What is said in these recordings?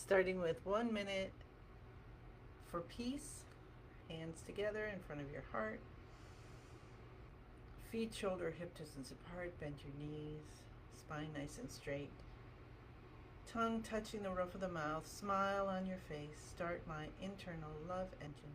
Starting with 1 minute for peace. Hands together in front of your heart. Feet, shoulder, hip distance apart. Bend your knees. Spine nice and straight. Tongue touching the roof of the mouth. Smile on your face. Start my internal love engine.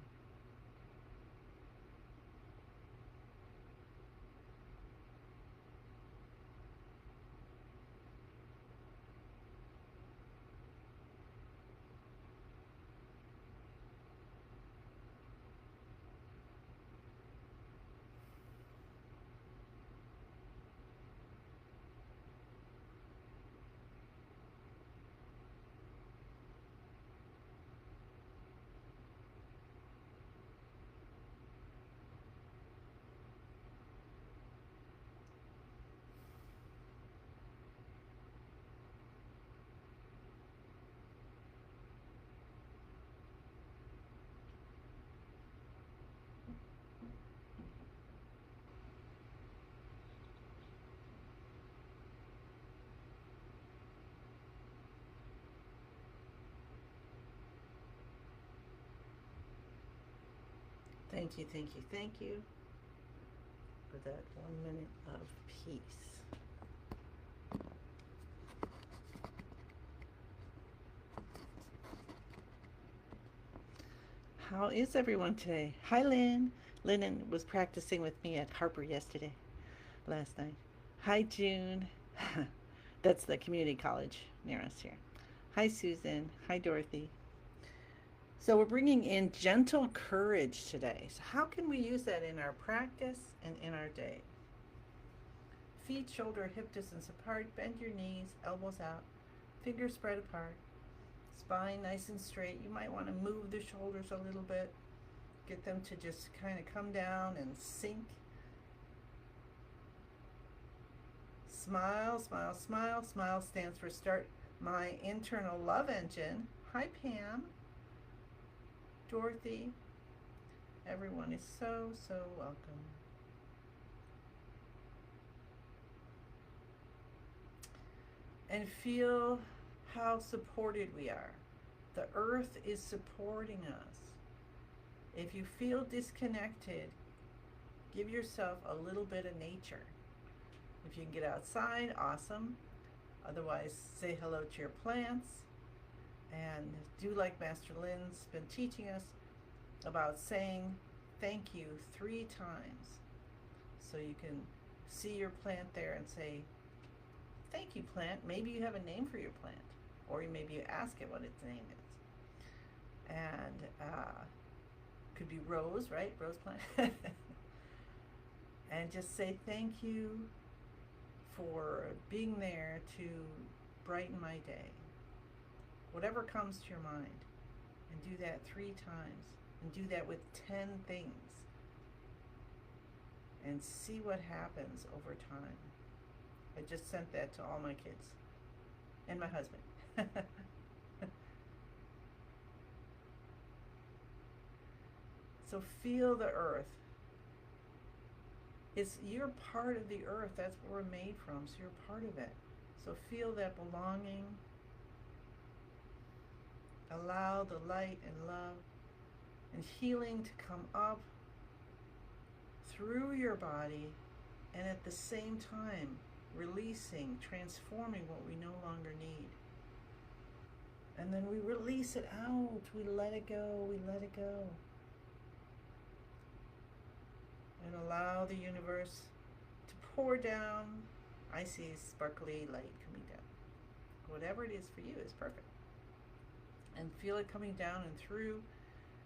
Thank you, thank you, thank you for that 1 minute of peace. How is everyone today? Hi, Lynn. Lynn was practicing with me at Harper last night. Hi, June. That's the community college near us here. Hi, Susan. Hi, Dorothy. So, we're bringing in gentle courage today. So, how can we use that in our practice and in our day? Feet, shoulder, hip distance apart. Bend your knees, elbows out, fingers spread apart. Spine nice and straight. You might want to move the shoulders a little bit. Get them to just kind of come down and sink. Smile, smile, smile. Smile stands for start my internal love engine. Hi, Pam. Dorothy. Everyone is so, so welcome. And feel how supported we are. The earth is supporting us. If you feel disconnected, give yourself a little bit of nature. If you can get outside, awesome. Otherwise, say hello to your plants and do like Master Lynn's been teaching us about saying thank you 3 times. So you can see your plant there and say, thank you, plant. Maybe you have a name for your plant, or maybe you ask it what its name is. And could be rose, right? Rose plant. And just say thank you for being there to brighten my day. Whatever comes to your mind, and do that 3 times, and do that with 10 things, and see what happens over time. I just sent that to all my kids and my husband. So feel the earth. You're part of the earth. That's what we're made from. So you're part of it. So feel that belonging. Allow the light and love and healing to come up through your body, and at the same time releasing, transforming what we no longer need. And then we release it out. We let it go. We let it go. And allow the universe to pour down. I see sparkly light coming down. Whatever it is for you is perfect. And feel it coming down and through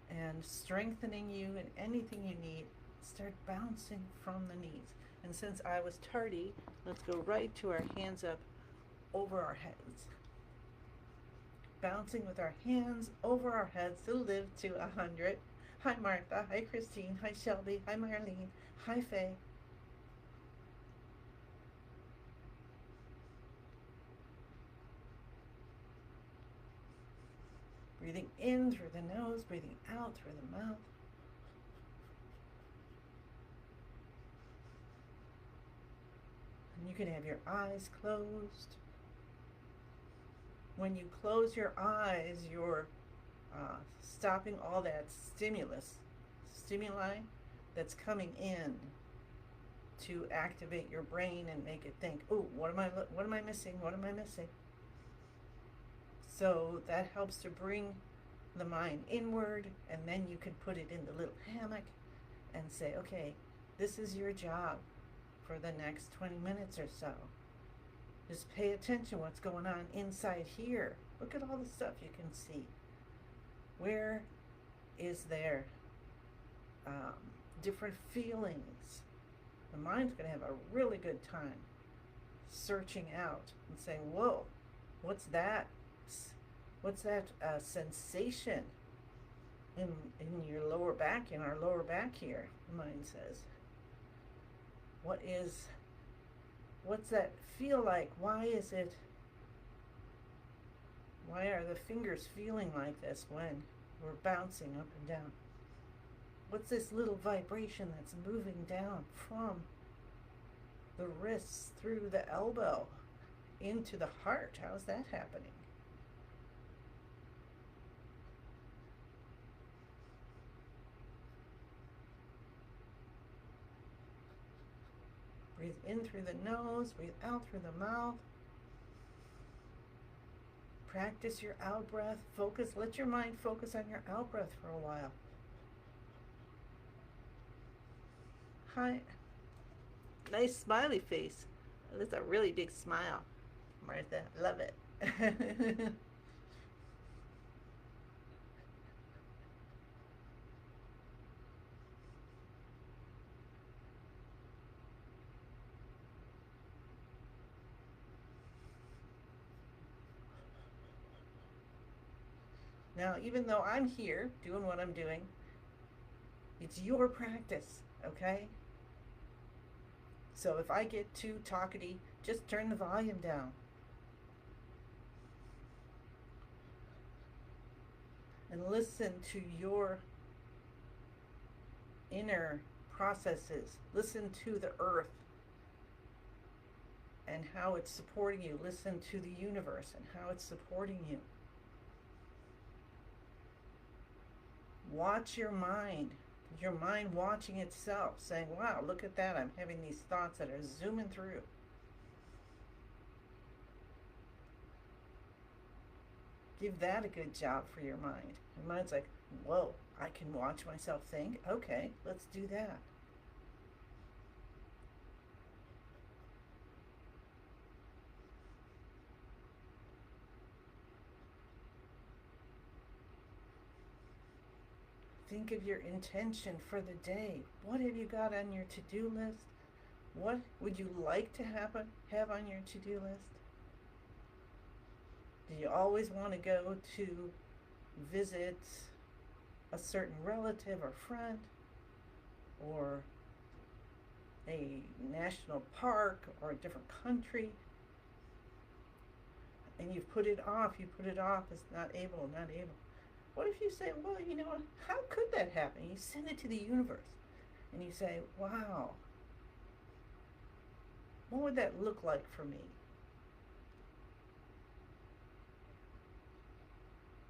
and strengthening you in anything you need. Start bouncing from the knees. And since I was tardy, let's go right to our hands up over our heads. Bouncing with our hands over our heads to live to 100. Hi, Martha. Hi, Christine. Hi, Shelby. Hi, Marlene. Hi, Faye. Breathing in through the nose, breathing out through the mouth. And you can have your eyes closed. When you close your eyes, you're stopping all that stimuli that's coming in to activate your brain and make it think, "Oh, what am I missing? What am I missing?" So that helps to bring the mind inward, and then you can put it in the little hammock and say, "Okay, this is your job for the next 20 minutes or so. Just pay attention what's going on inside here. Look at all the stuff you can see. Where is there um, different feelings?" The mind's going to have a really good time searching out and saying, "Whoa, what's that? What's that sensation in your lower back, in our lower back here?" The mind says, what's that feel like? Why are the fingers feeling like this when we're bouncing up and down? What's this little vibration that's moving down from the wrists through the elbow into the heart? How's that happening? Breathe in through the nose, breathe out through the mouth. Practice your out breath. Focus, let your mind focus on your out breath for a while. Hi. Nice smiley face. That's a really big smile, Martha. Love it. Now, even though I'm here doing what I'm doing, it's your practice, okay? So if I get too talkaty, just turn the volume down. And listen to your inner processes. Listen to the earth and how it's supporting you. Listen to the universe and how it's supporting you. Watch your mind watching itself, saying, "Wow, look at that. I'm having these thoughts that are zooming through." Give that a good job for your mind. Your mind's like, "Whoa, I can watch myself think. Okay, let's do that." Think of your intention for the day. What have you got on your to-do list? What would you like to have on your to-do list? Do you always want to go to visit a certain relative or friend, or a national park, or a different country? And you've put it off. You put it off as not able. What if you say, "Well, how could that happen?" You send it to the universe and you say, "Wow, what would that look like for me?"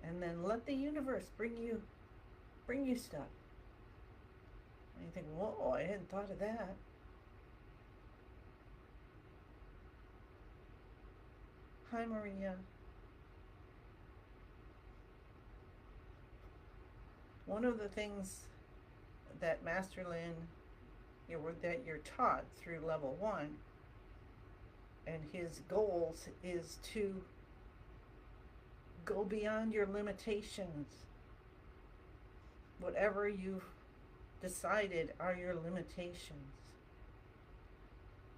And then let the universe bring you stuff. And you think, "Whoa, I hadn't thought of that." Hi, Maria. One of the things that Master Lin, that you're taught through level 1, and his goals is to go beyond your limitations. Whatever you've decided are your limitations.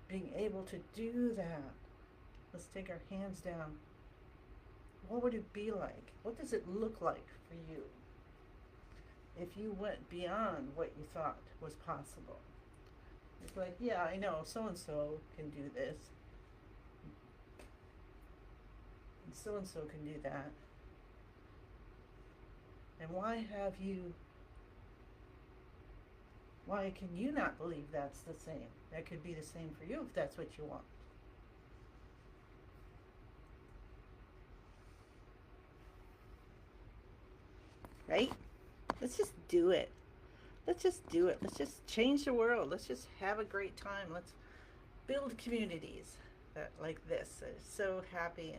Being able to do that. Let's take our hands down. What would it be like? What does it look like for you if you went beyond what you thought was possible? It's like, "Yeah, I know so-and-so can do this, and so-and-so can do that. And why can you not believe that's the same? That could be the same for you if that's what you want." right? Let's just do it. Let's just do it. Let's just change the world. Let's just have a great time. Let's build communities that like this that are so happy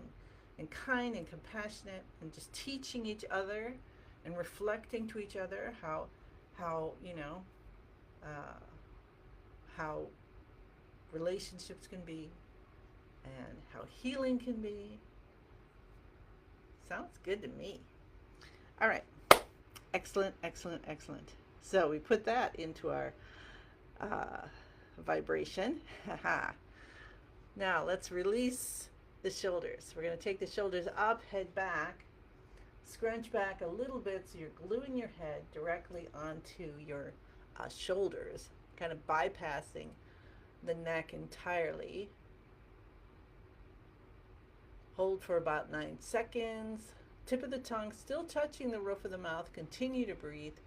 and kind and compassionate and just teaching each other and reflecting to each other how uh, how relationships can be and how healing can be. Sounds good to me. All right. Excellent, excellent, excellent. So we put that into our uh, vibration. Now let's release the shoulders. We're going to take the shoulders up, head back, scrunch back a little bit so you're gluing your head directly onto your shoulders, kind of bypassing the neck entirely. Hold for about 9 seconds. Tip of the tongue still touching the roof of the mouth. Continue to breathe.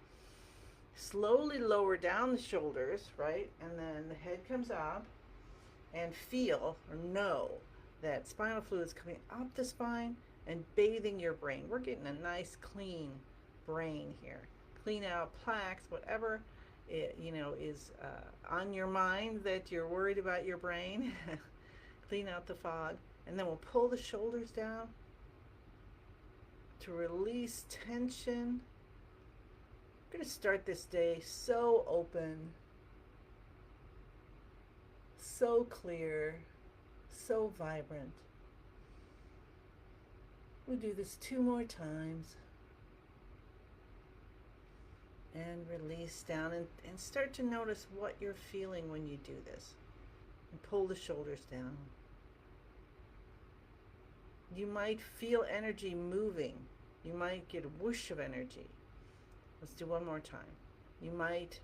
Slowly lower down the shoulders, right? And then the head comes up, and feel or know that spinal fluid is coming up the spine and bathing your brain. We're getting a nice clean brain here. Clean out plaques, whatever is on your mind that you're worried about your brain. Clean out the fog. And then we'll pull the shoulders down to release tension. I'm going to start this day so open, so clear, so vibrant. We'll do this 2 more times. And release down and start to notice what you're feeling when you do this. And pull the shoulders down. You might feel energy moving. You might get a whoosh of energy. Let's do one more time. You might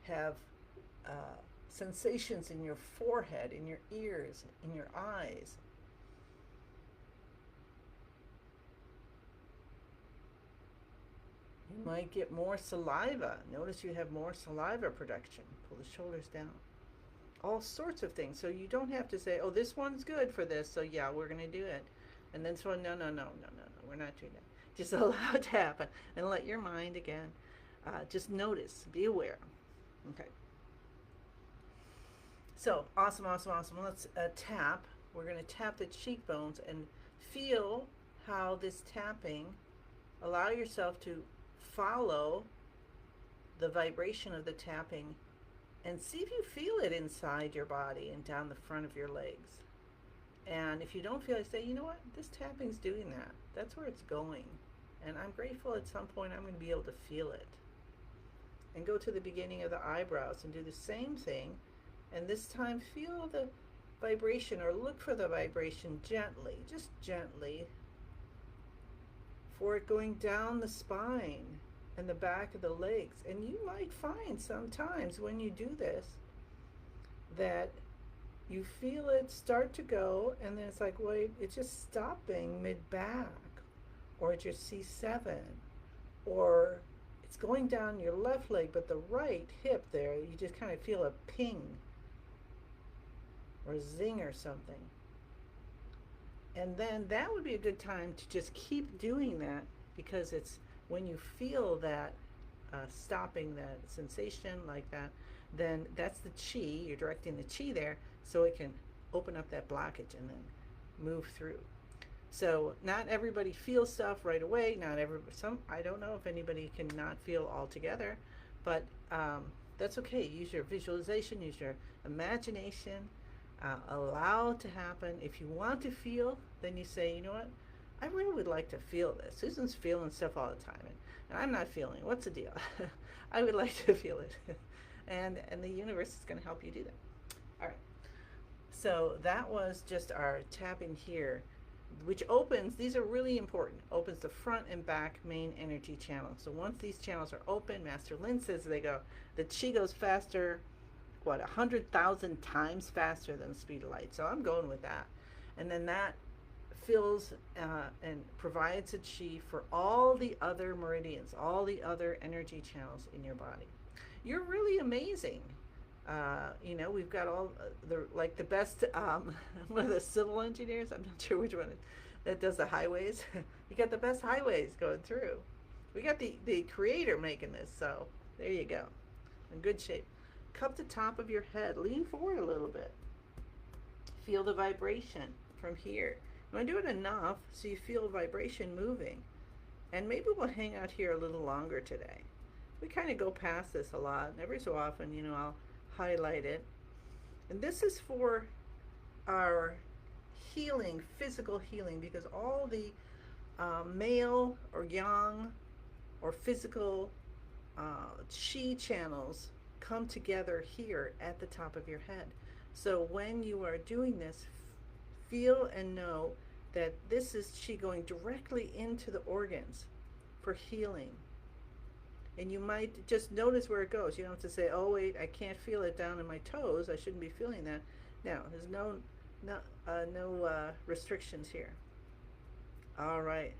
have sensations in your forehead, in your ears, in your eyes. You might get more saliva. Notice you have more saliva production. Pull the shoulders down. All sorts of things. So you don't have to say, oh, this one's good for this, so yeah, we're going to do it. And then this one, no, we're not doing that. Just allow it to happen and let your mind again just notice, be aware. Okay. So awesome. Let's tap. We're going to tap the cheekbones and feel how this tapping, allow yourself to follow the vibration of the tapping and see if you feel it inside your body and down the front of your legs. And if you don't feel it, say, you know what, this tapping's doing that. That's where it's going. And I'm grateful at some point I'm going to be able to feel it. And go to the beginning of the eyebrows and do the same thing. And this time feel the vibration or look for the vibration gently, just gently, for it going down the spine and the back of the legs. And you might find sometimes when you do this that you feel it start to go, and then it's like, wait, it's just stopping mid-back, or it's your C7, or it's going down your left leg, but the right hip there, you just kind of feel a ping, or a zing or something. And then that would be a good time to just keep doing that, because it's when you feel that stopping, that sensation like that, then that's the chi, you're directing the chi there, so it can open up that blockage and then move through. So not everybody feels stuff right away. I don't know if anybody can not feel altogether, but that's okay. Use your visualization, use your imagination, allow it to happen. If you want to feel, then you say, you know what, I really would like to feel this. Susan's feeling stuff all the time, and I'm not feeling it. What's the deal? I would like to feel it. and the universe is going to help you do that. All right. So that was just our tapping here, which opens, these are really important, opens the front and back main energy channels. So once these channels are open, Master Lin says the chi goes faster, 100,000 times faster than the speed of light. So I'm going with that. And then that fills and provides a chi for all the other meridians, all the other energy channels in your body. You're really amazing. We've got all the best, one of the civil engineers, I'm not sure which one that does the highways. You got the best highways going through. We got the creator making this, so there you go. In good shape. Cup the top of your head. Lean forward a little bit. Feel the vibration from here. You want to do it enough so you feel vibration moving. And maybe we'll hang out here a little longer today. We kind of go past this a lot, and every so often, I'll highlight it. And this is for our healing, physical healing, because all the male or yang or physical chi channels come together here at the top of your head. So when you are doing this, feel and know that this is chi going directly into the organs for healing. And you might just notice where it goes. You don't have to say, oh wait, I can't feel it down in my toes, I shouldn't be feeling that. Now, there's no restrictions here. All right.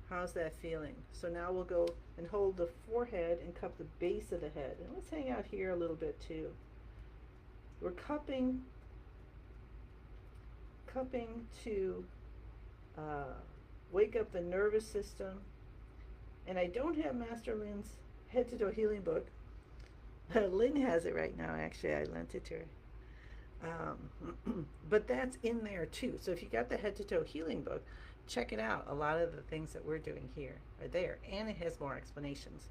How's that feeling? So now we'll go and hold the forehead and cup the base of the head. And let's hang out here a little bit too. We're cupping to wake up the nervous system. And I don't have Master Lynn's Head to Toe Healing book. Lynn has it right now, actually. I lent it to her. But that's in there too. So if you got the Head to Toe Healing book, check it out. A lot of the things that we're doing here are there. And it has more explanations.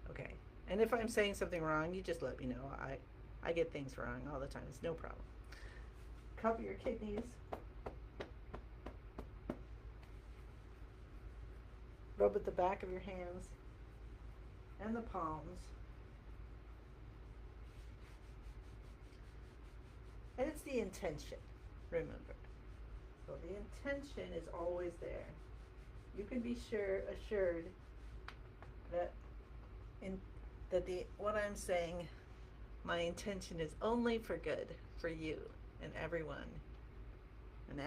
Okay. And if I'm saying something wrong, you just let me know. I get things wrong all the time. It's no problem. Cover your kidneys. Rub at the back of your hands and the palms. And it's the intention, remember. So the intention is always there. You can be assured that what I'm saying, my intention is only for good for you and everyone. And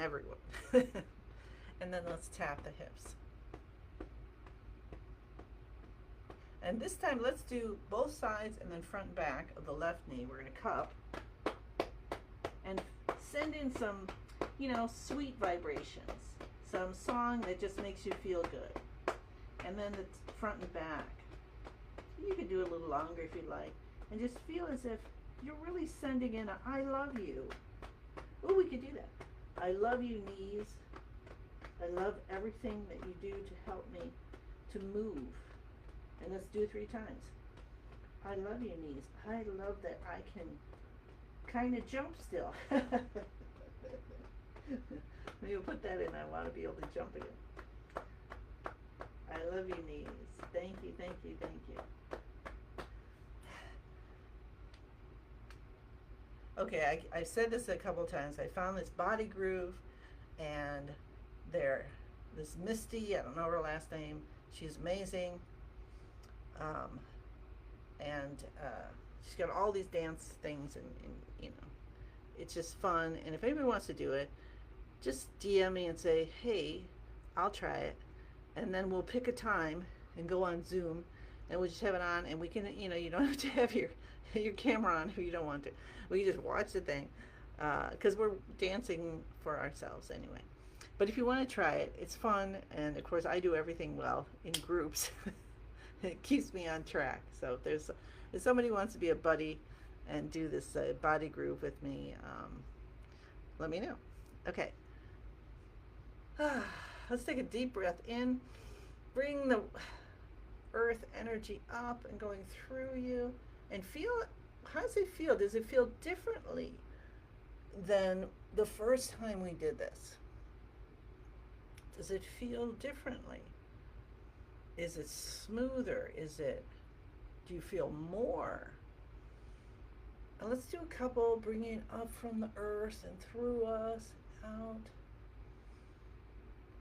then let's tap the hips. And this time, let's do both sides and then front and back of the left knee. We're going to cup and send in some, sweet vibrations. Some song that just makes you feel good. And then the front and back. You can do it a little longer if you'd like. And just feel as if you're really sending in a I love you. Oh, we could do that. I love you, knees. I love everything that you do to help me to move. And let's do 3 times. I love you, knees. I love that I can kind of jump still. Maybe we'll put that in. I want to be able to jump again. I love you, knees. Thank you, thank you, thank you. Okay, I've said this a couple times. I found this body groove, and this Misty, I don't know her last name, she's amazing. And she's got all these dance things, and it's just fun. And if anybody wants to do it, just DM me and say, hey, I'll try it. And then we'll pick a time and go on Zoom, and we'll just have it on, and we can, you don't have to have your camera on if you don't want to. We can just watch the thing, because we're dancing for ourselves anyway. But if you want to try it, it's fun, and of course I do everything well in groups. It keeps me on track. So if somebody wants to be a buddy and do this body groove with me, let me know. Okay. Let's take a deep breath in. Bring the earth energy up and going through you, and feel, how does it feel? Does it feel differently than the first time we did this? Does it feel differently? Is it smoother? Do you feel more? And let's do a couple, bringing up from the earth and through us, out.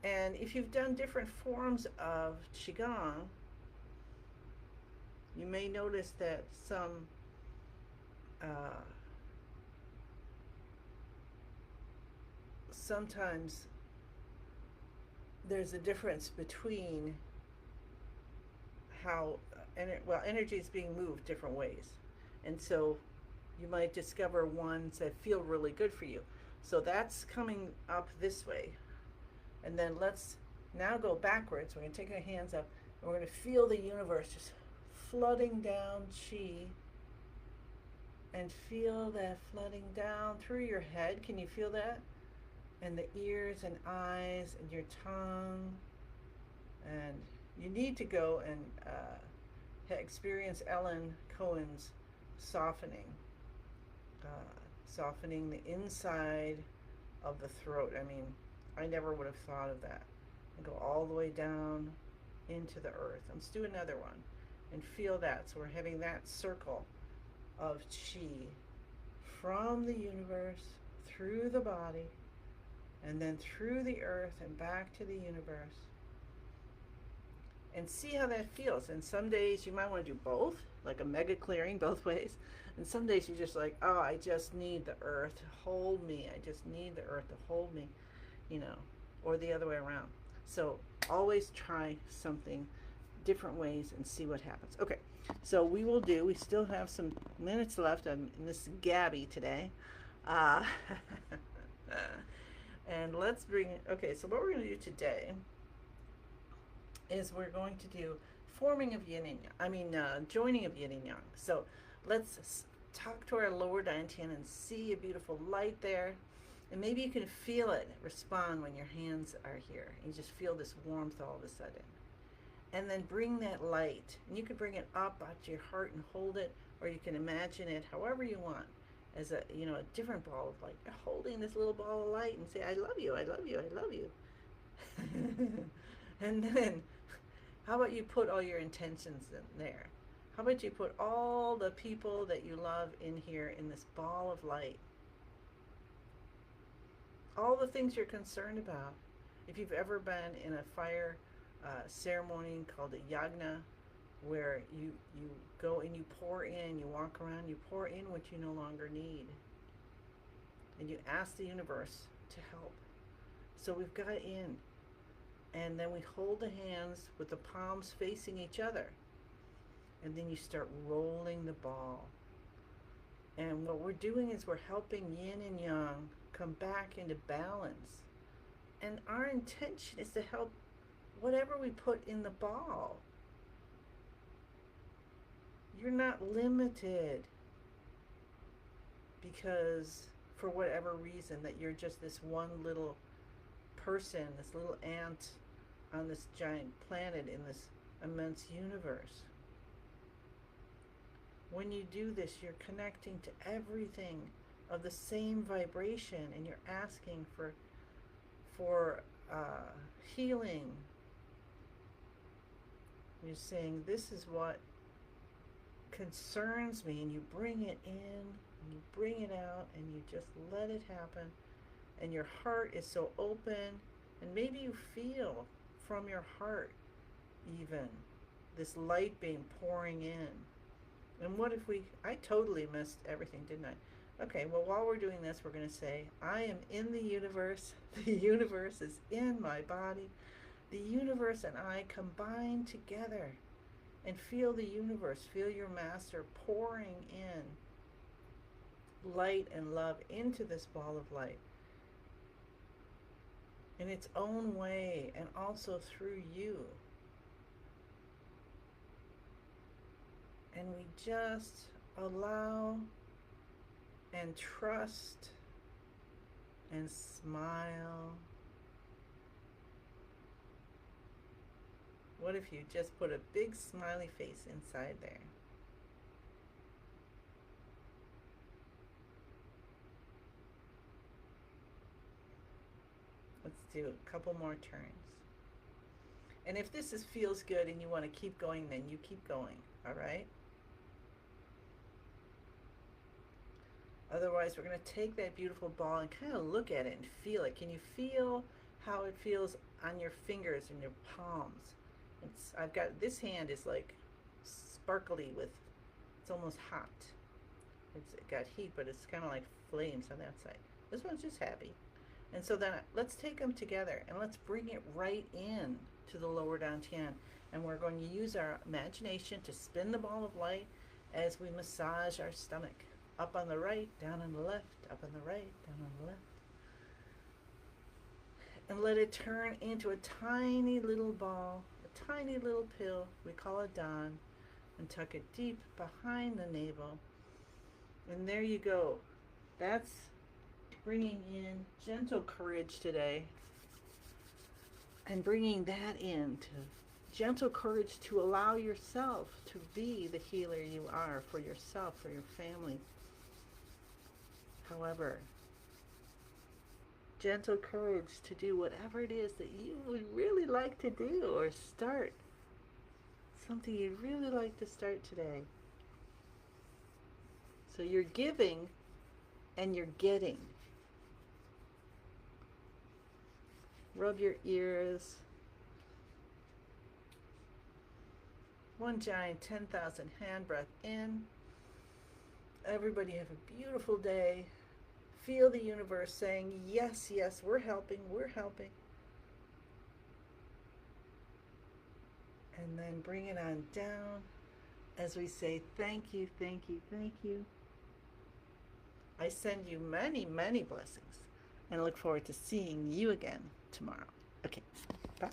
And if you've done different forms of Qigong, you may notice that sometimes there's a difference between how energy is being moved different ways, and so you might discover ones that feel really good for you. So that's coming up this way, and then let's Now go backwards. We're going to take our hands up and we're going to feel the universe just flooding down chi, and feel that flooding down through your head. Can you feel that? And the ears and eyes and your tongue. And you need to go and experience Ellen Cohen's softening, uh, softening the inside of the throat. I mean, I never would have thought of that. And go all the way down into the earth. Let's do another one and feel that. So we're having that circle of chi from the universe through the body and then through the earth and back to the universe. And see how that feels. And some days you might want to do both, like a mega clearing both ways. And some days you're just like, oh, I just need the earth to hold me. I just need the earth to hold me, you know, or the other way around. So always try something different ways and see what happens. Okay, so we still have some minutes left on this Gabby today. Uh, and let's bring it, okay, so what we're going to do today is we're going to do forming of yin and yang, joining of yin and yang. So let's talk to our lower dantian and see a beautiful light there. And maybe you can feel it respond when your hands are here. You just feel this warmth all of a sudden. And then bring that light. And you can bring it up out to your heart and hold it, or you can imagine it however you want as a, you know, a different ball of light. You're holding this little ball of light and say, I love you, I love you, I love you. And then, how about you put all your intentions in there? How about you put all the people that you love in here in this ball of light? All the things you're concerned about. If you've ever been in a fire ceremony called a yagna, where you go and you pour in, you walk around, you pour in what you no longer need. And you ask the universe to help. So we've got in. And then we hold the hands with the palms facing each other. And then you start rolling the ball. And what we're doing is we're helping yin and yang come back into balance. And our intention is to help whatever we put in the ball. You're not limited because for whatever reason that you're just this one little person, this little ant on this giant planet in this immense universe. When you do this, you're connecting to everything of the same vibration, and you're asking for healing. You're saying, this is what concerns me, and you bring it in, and you bring it out, and you just let it happen. And your heart is so open, and maybe you feel from your heart even this light being pouring in. And what if I totally missed everything, didn't I? Okay, well, while we're doing this, we're going to say, I am in the universe. The universe is in my body. The universe and I combine together. And feel the universe, feel your master pouring in light and love into this ball of light in its own way, and also through you. And we just allow and trust and smile. What if you just put a big smiley face inside there? Let's do a couple more turns. And if this feels good and you want to keep going, then you keep going, all right? Otherwise, we're going to take that beautiful ball and kind of look at it and feel it. Can you feel how it feels on your fingers and your palms? I've got, this hand is like sparkly with, it's almost hot. It's got heat, but it's kind of like flames on that side. This one's just happy. And so then let's take them together and let's bring it right in to the lower dantian. And we're going to use our imagination to spin the ball of light as we massage our stomach. Up on the right, down on the left, up on the right, down on the left. and let it turn into a tiny little ball, a tiny little pill. We call it Dawn, and tuck it deep behind the navel. And there you go. That's bringing in gentle courage today, and bringing that into gentle courage to allow yourself to be the healer you are for yourself, for your family. However, gentle courage to do whatever it is that you would really like to do, or start something you'd really like to start today. So you're giving and you're getting. Rub your ears. One giant 10,000 hand breath in. Everybody have a beautiful day. Feel the universe saying, yes, yes, we're helping, we're helping. And then bring it on down as we say, thank you, thank you, thank you. I send you many, many blessings, and I look forward to seeing you again tomorrow. Okay, bye.